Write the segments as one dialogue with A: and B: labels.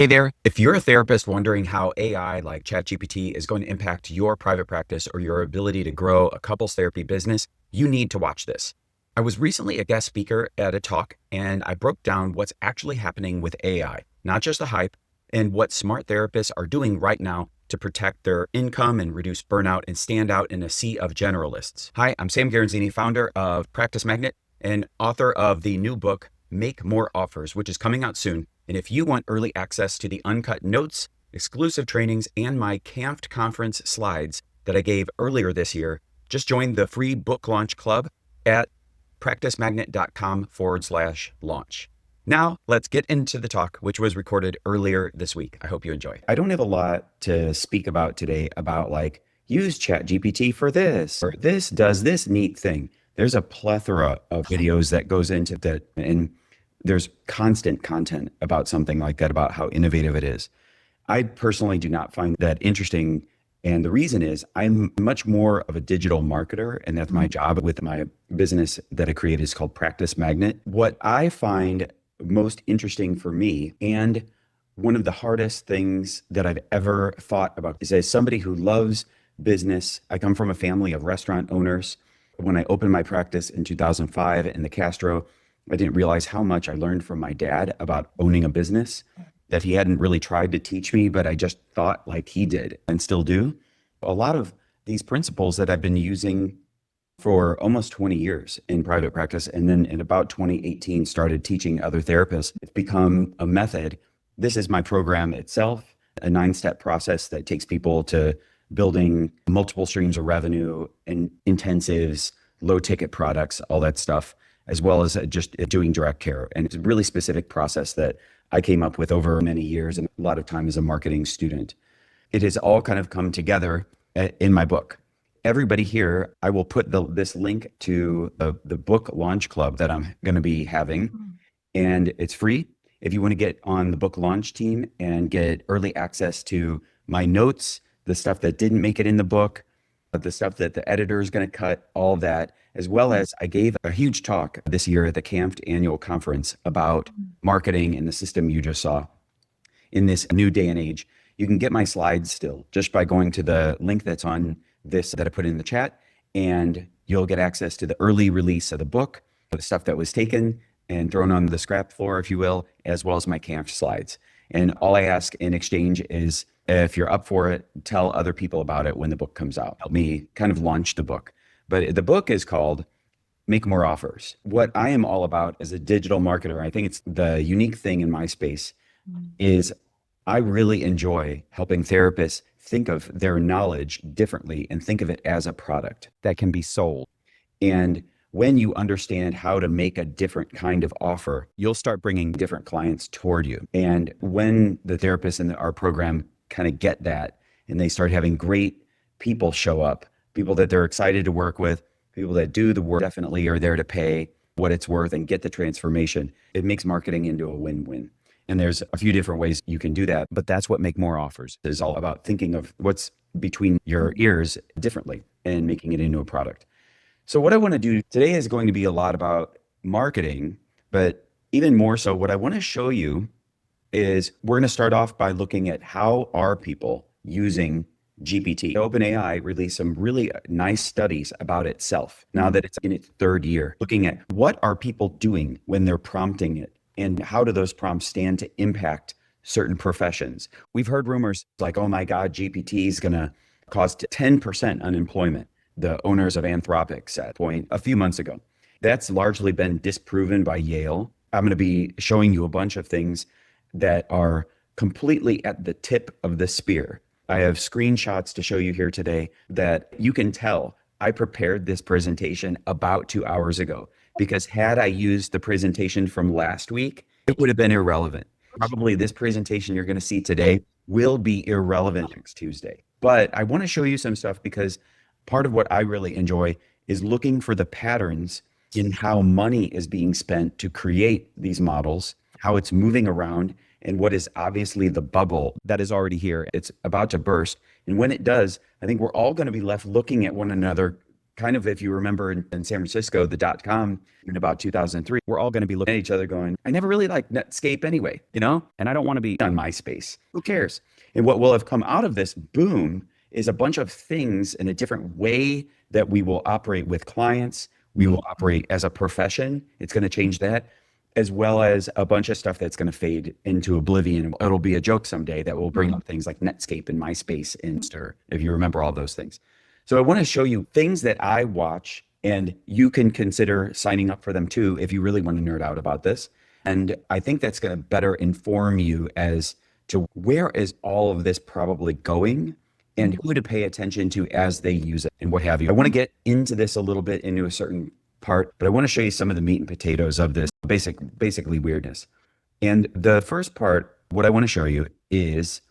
A: Hey there, if you're a therapist wondering how AI like ChatGPT is going to impact your private practice or your ability to grow a couples therapy business, you need to watch this. I was recently a guest speaker at a talk and I broke down what's actually happening with AI, not just the hype, and what smart therapists are doing right now to protect their income and reduce burnout and stand out in a sea of generalists. Hi, I'm Sam Garanzini, founder of Practice Magnet and author of the new book, Make More Offers, which is coming out soon. And if you want early access to the uncut notes, exclusive trainings, and my CAMFT conference slides that I gave earlier this year, just join the free book launch club at practicemagnet.com/launch. Now, let's get into the talk, which was recorded earlier this week. I hope you enjoy. I don't have a lot to speak about today about like, use ChatGPT for this, or this does this neat thing. There's a plethora of videos that goes into that, and there's constant content about something like that, about how innovative it is. I personally do not find that interesting. And the reason is I'm much more of a digital marketer, and that's my job with my business that I created is called Practice Magnet. What I find most interesting for me, and one of the hardest things that I've ever thought about, is as somebody who loves business. I come from a family of restaurant owners. When I opened my practice in 2005 in the Castro, I didn't realize how much I learned from my dad about owning a business that he hadn't really tried to teach me, but I just thought like he did and still do. A lot of these principles that I've been using for almost 20 years in private practice, and then in about 2018 started teaching other therapists. It's become a method. This is my program itself, a 9-step process that takes people to building multiple streams of revenue and intensives, low ticket products, all that stuff, as well as just doing direct care. And it's a really specific process that I came up with over many years and a lot of time as a marketing student. It has all kind of come together in my book. Everybody here, I will put this link to the book launch club that I'm going to be having, and it's free. If you want to get on the book launch team and get early access to my notes, the stuff that didn't make it in the book, the stuff that the editor is going to cut, all that, as well as I gave a huge talk this year at the CAMFT annual conference about marketing and the system you just saw in this new day and age. You can get my slides still just by going to the link that's on this that I put in the chat, and you'll get access to the early release of the book, the stuff that was taken and thrown on the scrap floor, if you will, as well as my CAMFT slides. And all I ask in exchange is, if you're up for it, tell other people about it when the book comes out. Help me kind of launch the book. But the book is called Make More Offers. What I am all about as a digital marketer, I think it's the unique thing in my space, is I really enjoy helping therapists think of their knowledge differently and think of it as a product that can be sold. And when you understand how to make a different kind of offer, you'll start bringing different clients toward you. And when the therapists in our program kind of get that, and they start having great people show up, people that they're excited to work with, people that do the work, definitely are there to pay what it's worth and get the transformation, it makes marketing into a win-win. And there's a few different ways you can do that, but that's what Make More Offers is all about, thinking of what's between your ears differently and making it into a product. So what I want to do today is going to be a lot about marketing, but even more so, what I want to show you is we're going to start off by looking at how are people using GPT. OpenAI released some really nice studies about itself now that it's in its 3rd year, looking at what are people doing when they're prompting it and how do those prompts stand to impact certain professions. We've heard rumors like, oh my God, GPT is going to cause 10% unemployment. The owners of Anthropic said point a few months ago. That's largely been disproven by Yale. I'm going to be showing you a bunch of things that are completely at the tip of the spear. I have screenshots to show you here today that you can tell I prepared this presentation about 2 hours ago, because had I used the presentation from last week, it would have been irrelevant. Probably this presentation you're going to see today will be irrelevant next Tuesday. But I want to show you some stuff because part of what I really enjoy is looking for the patterns in how money is being spent to create these models, how it's moving around, and what is obviously the bubble that is already here. It's about to burst. And when it does, I think we're all going to be left looking at one another kind of, if you remember in San Francisco, the .com in about 2003, we're all going to be looking at each other going, I never really liked Netscape anyway, and I don't want to be on MySpace. Who cares? And what will have come out of this boom is a bunch of things in a different way that we will operate with clients. We will operate as a profession. It's going to change that, as well as a bunch of stuff that's going to fade into oblivion. It'll be a joke someday that will bring up things like Netscape and MySpace and Stir, if you remember all those things. So I want to show you things that I watch, and you can consider signing up for them too if you really want to nerd out about this. And I think that's going to better inform you as to where is all of this probably going and who to pay attention to as they use it and what have you. I want to get into this a little bit into a certain part, but I want to show you some of the meat and potatoes of this basically weirdness. And the first part, what I want to show you is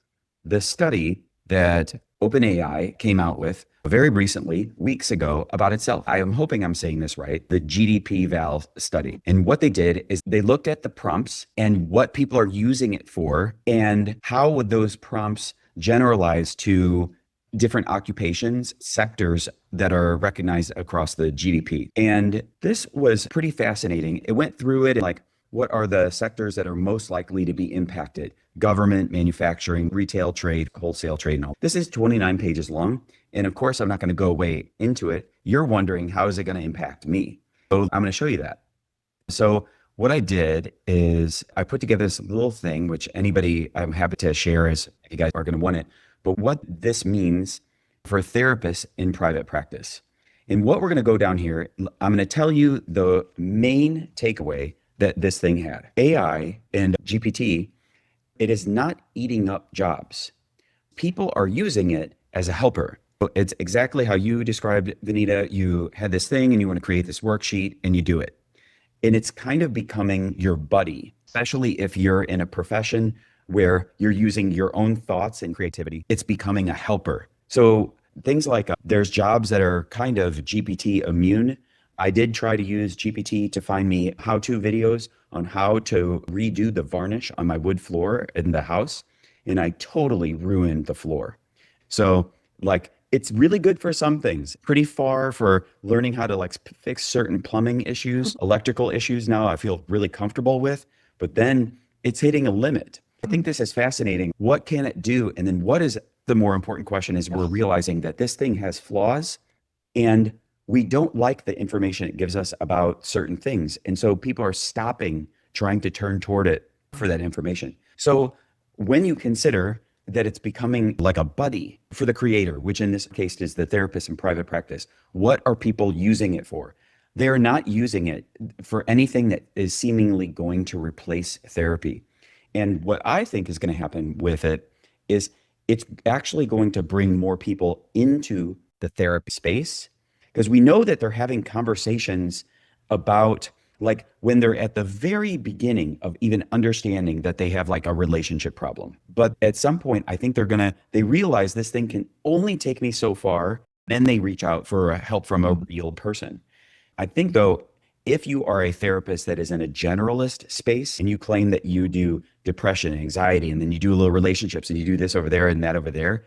A: the study that OpenAI came out with very recently, weeks ago, about itself. I am hoping I'm saying this right, the GDP Val study. And what they did is they looked at the prompts and what people are using it for, and how would those prompts generalize to different occupations, sectors that are recognized across the GDP. And this was pretty fascinating. It went through it like, what are the sectors that are most likely to be impacted? Government, manufacturing, retail trade, wholesale trade, and all. This is 29 pages long. And of course, I'm not going to go way into it. You're wondering, how is it going to impact me? So I'm going to show you that. So what I did is I put together this little thing, which anybody I'm happy to share as you guys are going to want it. But what this means for therapists in private practice. And what we're going to go down here, I'm going to tell you the main takeaway that this thing had. AI and GPT, it is not eating up jobs. People are using it as a helper. It's exactly how you described, Vanita. You had this thing and you want to create this worksheet and you do it. And it's kind of becoming your buddy, especially if you're in a profession where you're using your own thoughts and creativity. It's becoming a helper. So things like there's jobs that are kind of GPT immune. I did try to use GPT to find me how-to videos on how to redo the varnish on my wood floor in the house, and I totally ruined the floor. So like, it's really good for some things, pretty far for learning how to like fix certain plumbing issues, electrical issues now I feel really comfortable with, but then it's hitting a limit. I think this is fascinating. What can it do? And then what is the more important question is we're realizing that this thing has flaws and we don't like the information it gives us about certain things. And so people are stopping trying to turn toward it for that information. So when you consider that it's becoming like a buddy for the creator, which in this case is the therapist in private practice, what are people using it for? They're not using it for anything that is seemingly going to replace therapy. And what I think is going to happen with it is it's actually going to bring more people into the therapy space, because we know that they're having conversations about like when they're at the very beginning of even understanding that they have like a relationship problem. But at some point, I think they realize this thing can only take me so far. Then they reach out for help from a real person. I think though, if you are a therapist that is in a generalist space and you claim that you do depression, anxiety, and then you do a little relationships and you do this over there and that over there,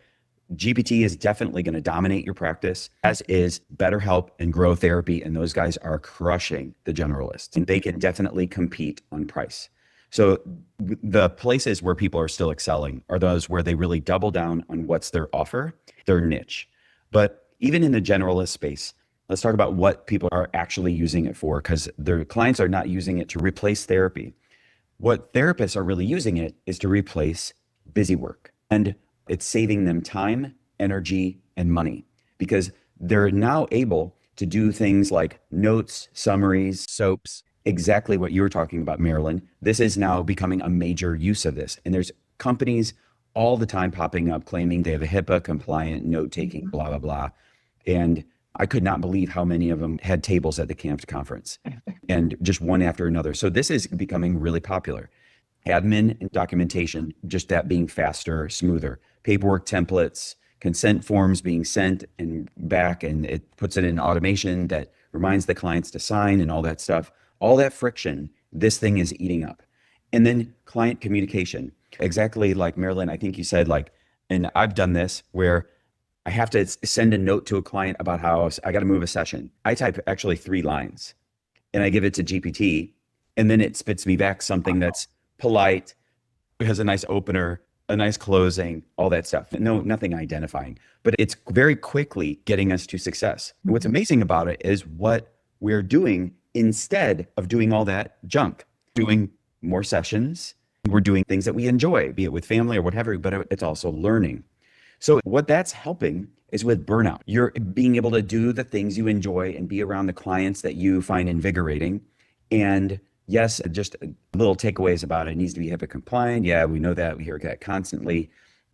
A: GPT is definitely going to dominate your practice, as is BetterHelp and GrowTherapy. And those guys are crushing the generalists, and they can definitely compete on price. So the places where people are still excelling are those where they really double down on what's their offer, their niche. But even in the generalist space, let's talk about what people are actually using it for, because their clients are not using it to replace therapy. What therapists are really using it is to replace busy work. And it's saving them time, energy, and money, because they're now able to do things like notes, summaries, soaps, exactly what you were talking about, Marilyn. This is now becoming a major use of this. And there's companies all the time popping up claiming they have a HIPAA compliant note-taking, blah, blah, blah. And I could not believe how many of them had tables at the CAMFT conference, and just one after another. So this is becoming really popular. Admin and documentation, just that being faster, smoother. Paperwork templates, consent forms being sent and back, and it puts it in automation that reminds the clients to sign and all that stuff. All that friction, this thing is eating up. And then client communication, exactly like Marilyn, I think you said, like, and I've done this where I have to send a note to a client about how I got to move a session. I type actually 3 lines and I give it to GPT, and then it spits me back something that's polite, has a nice opener, a nice closing, all that stuff. No, nothing identifying, but it's very quickly getting us to success. And what's amazing about it is what we're doing instead of doing all that junk, doing more sessions. We're doing things that we enjoy, be it with family or whatever, but it's also learning. So what that's helping is with burnout. You're being able to do the things you enjoy and be around the clients that you find invigorating. And yes, just little takeaways about it. It needs to be HIPAA compliant. Yeah, we know that. We hear that constantly.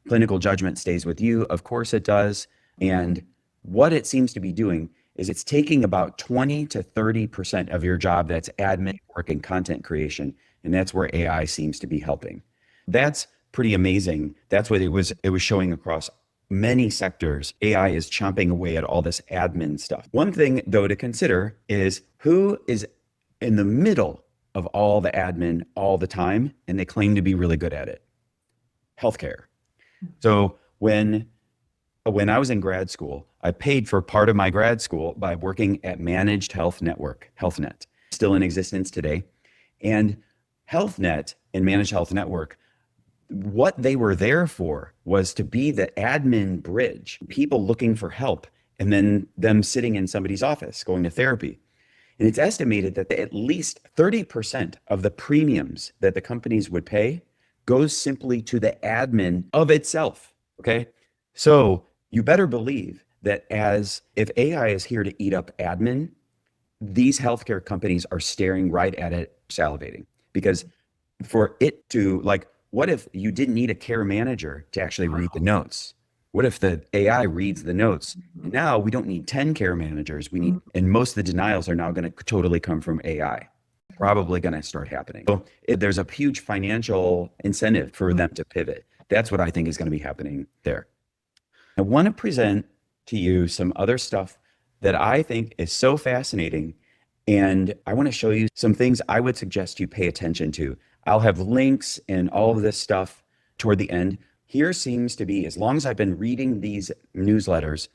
A: Clinical judgment stays with you. Of course it does. And what it seems to be doing is it's taking about 20 to 30% of your job that's admin work and content creation. And that's where AI seems to be helping. That's pretty amazing. That's what it was showing across many sectors. AI is chomping away at all this admin stuff. One thing though to consider is who is in the middle of all the admin all the time, and they claim to be really good at it. Healthcare. So when I was in grad school, I paid for part of my grad school by working at Managed Health Network, HealthNet, still in existence today. And HealthNet and Managed Health Network, what they were there for was to be the admin bridge, people looking for help, and then them sitting in somebody's office going to therapy. And it's estimated that at least 30% of the premiums that the companies would pay goes simply to the admin of itself. Okay. So you better believe that if AI is here to eat up admin, these healthcare companies are staring right at it, salivating, because for it to, like, what if you didn't need a care manager to actually read the notes? What if the AI reads the notes? Now we don't need 10 care managers. And most of the denials are now going to totally come from AI. Probably going to start happening. So there's a huge financial incentive for them to pivot. That's what I think is going to be happening there. I want to present to you some other stuff that I think is so fascinating. And I want to show you some things I would suggest you pay attention to. I'll have links and all of this stuff toward the end. Here seems to be, as long as I've been reading these newsletters,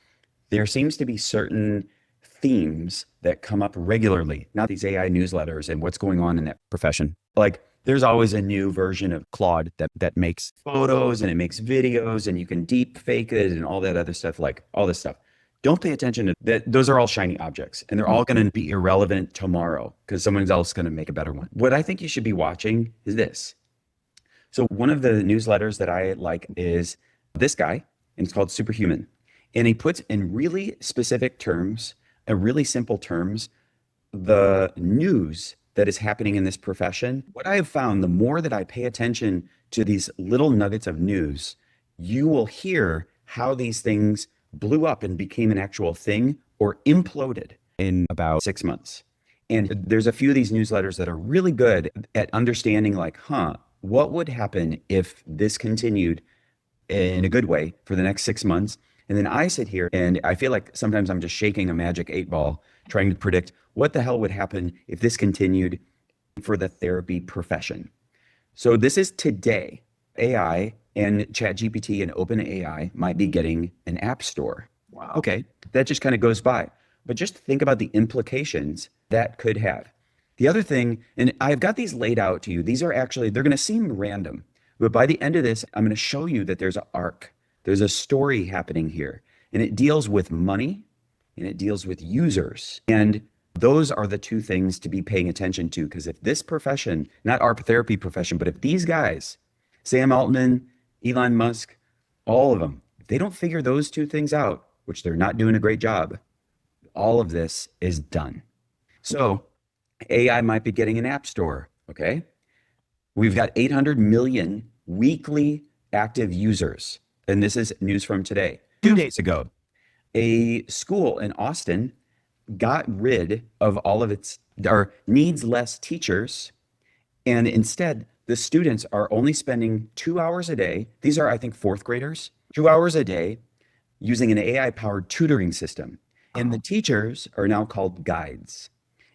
A: there seems to be certain themes that come up regularly, not these AI newsletters and what's going on in that profession. Like there's always a new version of Claude that makes photos and it makes videos and you can deep fake it and all that other stuff, like all this stuff. Don't pay attention to that. Those are all shiny objects and they're all going to be irrelevant tomorrow because someone else is going to make a better one. What I think you should be watching is this. So one of the newsletters that I like is this guy, and it's called Superhuman. And he puts in really specific terms, really simple terms, the news that is happening in this profession. What I have found, the more that I pay attention to these little nuggets of news, you will hear how these things blew up and became an actual thing or imploded in about 6 months. And there's a few of these newsletters that are really good at understanding like, what would happen if this continued in a good way for the next 6 months? And then I sit here and I feel like sometimes I'm just shaking a magic 8-ball, trying to predict what the hell would happen if this continued for the therapy profession. So this is today. AI and ChatGPT and OpenAI might be getting an app store. Wow. Okay, that just kind of goes by. But just think about the implications that could have. The other thing, and I've got these laid out to you. These are actually, they're going to seem random, but by the end of this, I'm going to show you that there's an arc. There's a story happening here, and it deals with money and it deals with users. And those are the two things to be paying attention to, because if this profession, not our therapy profession, but if these guys, Sam Altman, Elon Musk, all of them, if they don't figure those two things out, which they're not doing a great job, all of this is done. So AI might be getting an app store, okay? We've got 800 million weekly active users. And this is news from today. 2 days ago, a school in Austin got rid of all of its, or needs less teachers. And instead, the students are only spending 2 hours a day. These are, I think, 4th graders, 2 hours a day using an AI-powered tutoring system. And the teachers are now called guides.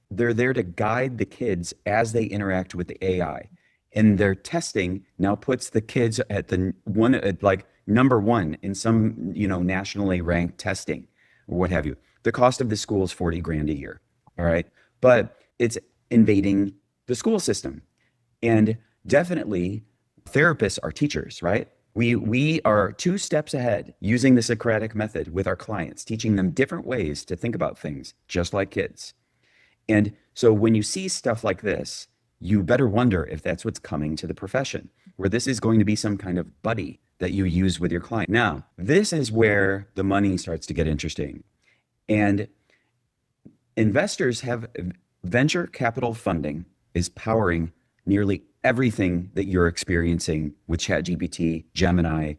A: They're there to guide the kids as they interact with the AI. And their testing now puts the kids at the one at like number one in some, nationally ranked testing or what have you. The cost of the school is 40 grand a year. All right. But it's invading the school system. And definitely therapists are teachers, right? We are two steps ahead using the Socratic method with our clients, teaching them different ways to think about things, just like kids. And so when you see stuff like this, you better wonder if that's what's coming to the profession, where this is going to be some kind of buddy that you use with your client. Now, this is where the money starts to get interesting. And investors have venture capital funding is powering nearly everything that you're experiencing with ChatGPT, Gemini,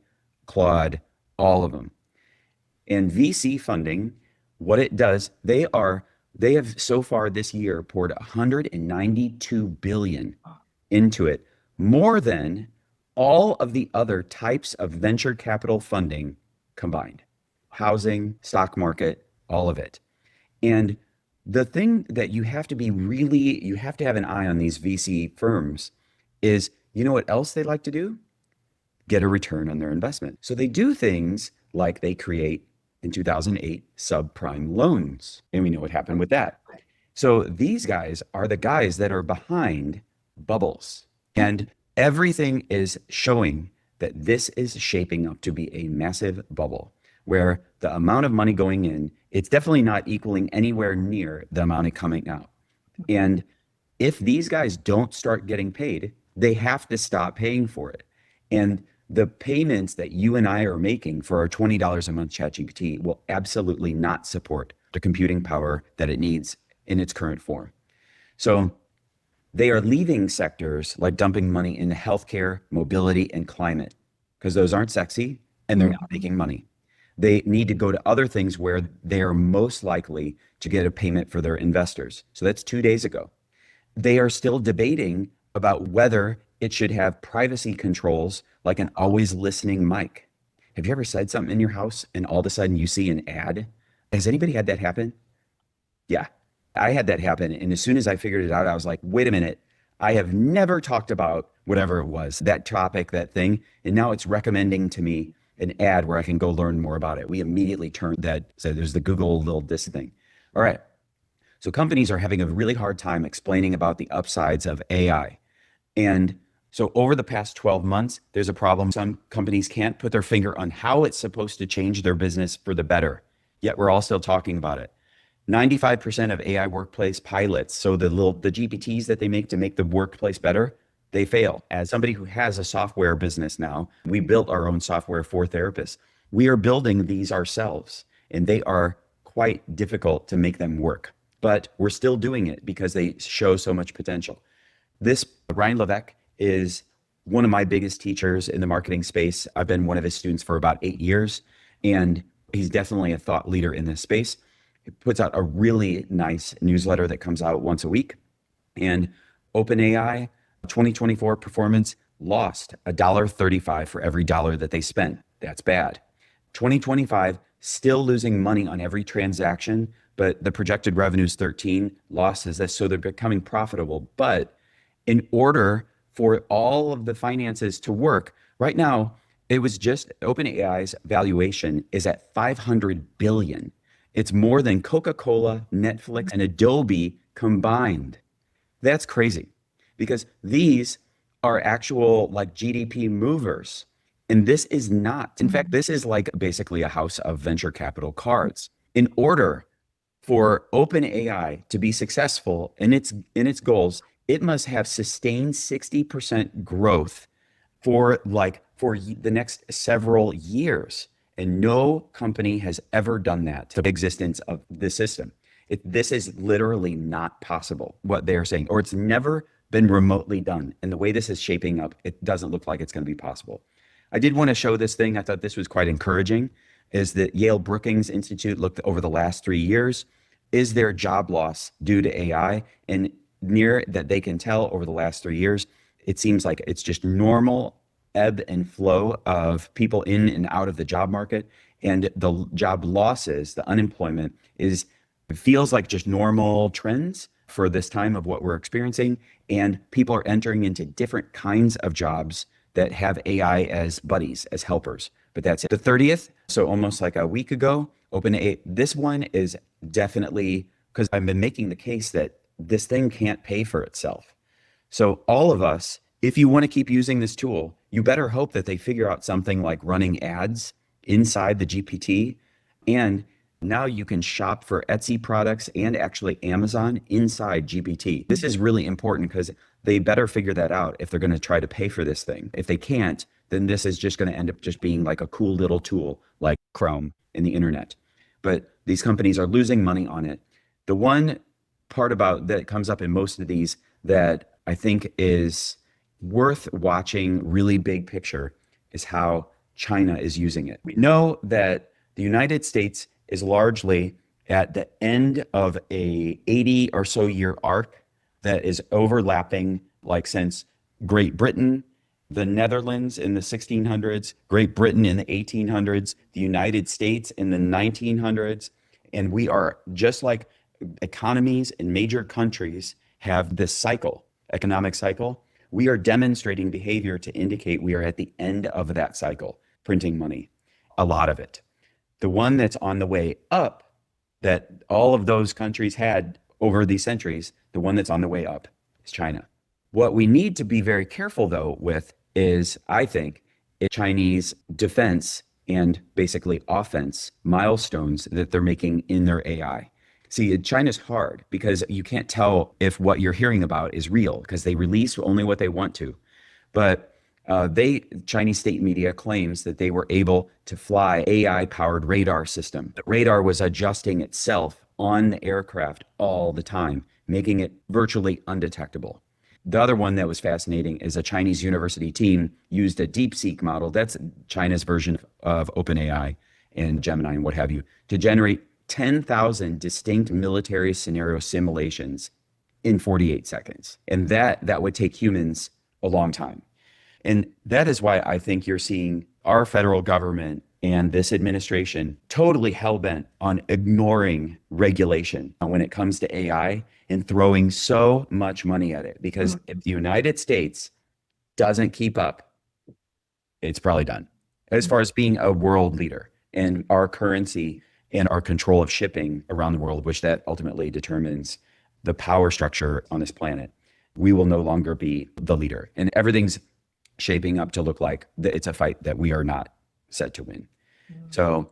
A: Claude, all of them. And VC funding, what it does, they have so far this year poured 192 billion into it, more than all of the other types of venture capital funding combined. Housing, stock market, all of it. And the thing that you have to have an eye on these VC firms is, you know what else they like to do? Get a return on their investment. So they do things like they create in 2008 subprime loans. And we know what happened with that. So these guys are the guys that are behind bubbles. And everything is showing that this is shaping up to be a massive bubble where the amount of money going in, it's definitely not equaling anywhere near the amount coming out. And if these guys don't start getting paid, they have to stop paying for it. And the payments that you and I are making for our $20 a month ChatGPT will absolutely not support the computing power that it needs in its current form. So they are leaving sectors like dumping money into healthcare, mobility, and climate because those aren't sexy and they're not making money. They need to go to other things where they are most likely to get a payment for their investors. So that's 2 days ago. They are still debating about whether it should have privacy controls like an always listening mic. Have you ever said something in your house and all of a sudden you see an ad? Has anybody had that happen? Yeah, I had that happen. And as soon as I figured it out, I was like, wait a minute. I have never talked about whatever it was, that topic, that thing. And now it's recommending to me an ad where I can go learn more about it. We immediately turned that. So there's the Google little this thing. All right. So companies are having a really hard time explaining about the upsides of AI. And so over the past 12 months, there's a problem. Some companies can't put their finger on how it's supposed to change their business for the better. Yet we're all still talking about it. 95% of AI workplace pilots, so the GPTs that they make to make the workplace better, they fail. As somebody who has a software business now, we built our own software for therapists. We are building these ourselves, and they are quite difficult to make them work. But we're still doing it because they show so much potential. This Ryan Levesque is one of my biggest teachers in the marketing space. I've been one of his students for about 8 years, and he's definitely a thought leader in this space. He puts out a really nice newsletter that comes out once a week. And OpenAI 2024 performance lost $1.35 for every dollar that they spent. That's bad. 2025 still losing money on every transaction, but the projected revenue is 13, losses this, so they're becoming profitable. But in order for all of the finances to work, right now, it was just OpenAI's valuation is at 500 billion. It's more than Coca-Cola, Netflix, and Adobe combined. That's crazy because these are actual like GDP movers. And this is not. In fact, this is like basically a house of venture capital cards. In order for OpenAI to be successful in its goals, it must have sustained 60% growth for the next several years. And no company has ever done that to the existence of the system. This is literally not possible, what they're saying, or it's never been remotely done. And the way this is shaping up, it doesn't look like it's going to be possible. I did want to show this thing. I thought this was quite encouraging, is that Yale Brookings Institute looked over the last 3 years. Is there job loss due to AI? And near that they can tell over the last 3 years, it seems like it's just normal ebb and flow of people in and out of the job market. And the job losses, the unemployment it feels like just normal trends for this time of what we're experiencing. And people are entering into different kinds of jobs that have AI as buddies, as helpers. But that's it. The 30th, so almost like a week ago, OpenAI, this one is definitely, because I've been making the case that this thing can't pay for itself. So all of us, if you want to keep using this tool, you better hope that they figure out something like running ads inside the GPT. And now you can shop for Etsy products and actually Amazon inside GPT. This is really important because they better figure that out if they're going to try to pay for this thing. If they can't, then this is just going to end up just being like a cool little tool like Chrome in the internet. But these companies are losing money on it. The one part about that comes up in most of these that I think is worth watching really big picture is how China is using it. We know that the United States is largely at the end of a 80 or so year arc that is overlapping, like since Great Britain, the Netherlands in the 1600s, Great Britain in the 1800s, the United States in the 1900s. And we are just like economies in major countries have this cycle, economic cycle. We are demonstrating behavior to indicate we are at the end of that cycle, printing money, a lot of it. The one that's on the way up that all of those countries had over these centuries, the one that's on the way up is China. What we need to be very careful though with is, I think, Chinese defense and basically offense milestones that they're making in their AI. See, China's hard because you can't tell if what you're hearing about is real because they release only what they want to. But Chinese state media claims that they were able to fly AI-powered radar system. The radar was adjusting itself on the aircraft all the time, making it virtually undetectable. The other one that was fascinating is a Chinese university team used a DeepSeek model, that's China's version of OpenAI and Gemini and what have you, to generate 10,000 distinct military scenario simulations in 48 seconds. And that would take humans a long time. And that is why I think you're seeing our federal government and this administration totally hell-bent on ignoring regulation when it comes to AI and throwing so much money at it. Because if the United States doesn't keep up, it's probably done. As far as being a world leader and our currency and our control of shipping around the world, which that ultimately determines the power structure on this planet, we will no longer be the leader. And everything's shaping up to look like it's a fight that we are not set to win. So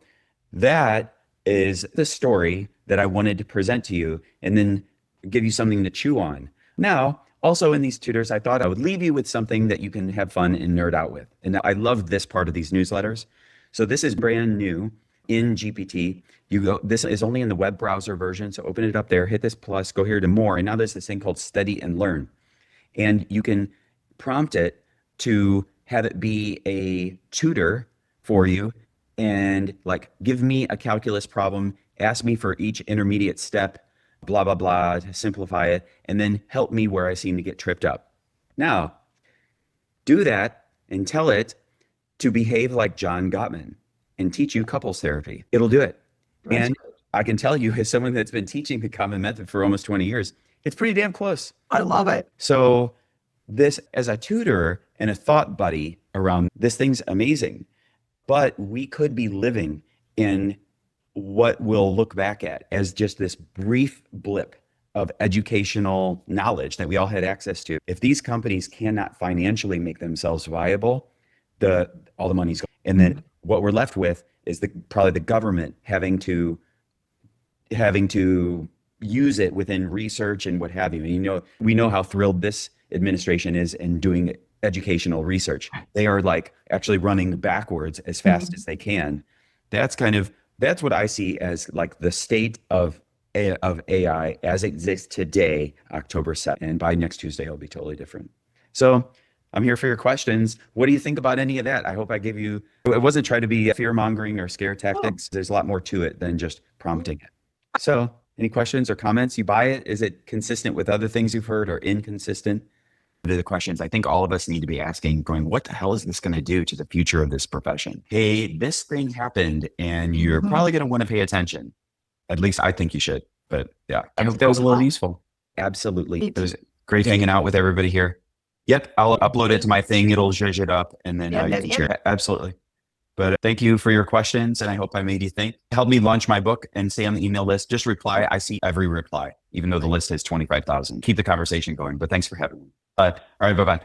A: that is the story that I wanted to present to you and then give you something to chew on. Now, also in these tutors, I thought I would leave you with something that you can have fun and nerd out with. And I love this part of these newsletters. So this is brand new in GPT. This is only in the web browser version. So open it up there, hit this plus, go here to more. And now there's this thing called study and learn. And you can prompt it to have it be a tutor for you and like, give me a calculus problem, ask me for each intermediate step, blah, blah, blah, to simplify it, and then help me where I seem to get tripped up. Now, do that and tell it to behave like John Gottman and teach you couples therapy. It'll do it.
B: That's
A: and
B: great.
A: I can tell you, as someone that's been teaching the common method for almost 20 years, it's pretty damn close.
B: I love it.
A: So this as a tutor and a thought buddy around this thing's amazing, but we could be living in what we'll look back at as just this brief blip of educational knowledge that we all had access to. If these companies cannot financially make themselves viable, all the money's gone. And then what we're left with is probably the government having to use it within research and what have you. And we know how thrilled this administration is in doing educational research. They are like actually running backwards as fast as they can. That's what I see as like the state of AI as it exists today, October 7th. And by next Tuesday, it'll be totally different. So I'm here for your questions. What do you think about any of that? I hope I gave you, it wasn't trying to be fear mongering or scare tactics. There's a lot more to it than just prompting it. So any questions or comments? You buy it? Is it consistent with other things you've heard or inconsistent? The questions I think all of us need to be asking, going, what the hell is this going to do to the future of this profession? Hey, this thing happened and you're probably going to want to pay attention. At least I think you should. But yeah, I hope that was a little useful. Absolutely. It was great hanging out with everybody here. Yep, I'll upload it to my thing. It'll zhuzh it up, and then you can share it. Absolutely. But thank you for your questions, and I hope I made you think. Help me launch my book and stay on the email list. Just reply. I see every reply, even though the list is 25,000. Keep the conversation going. But thanks for having me. All right, bye-bye.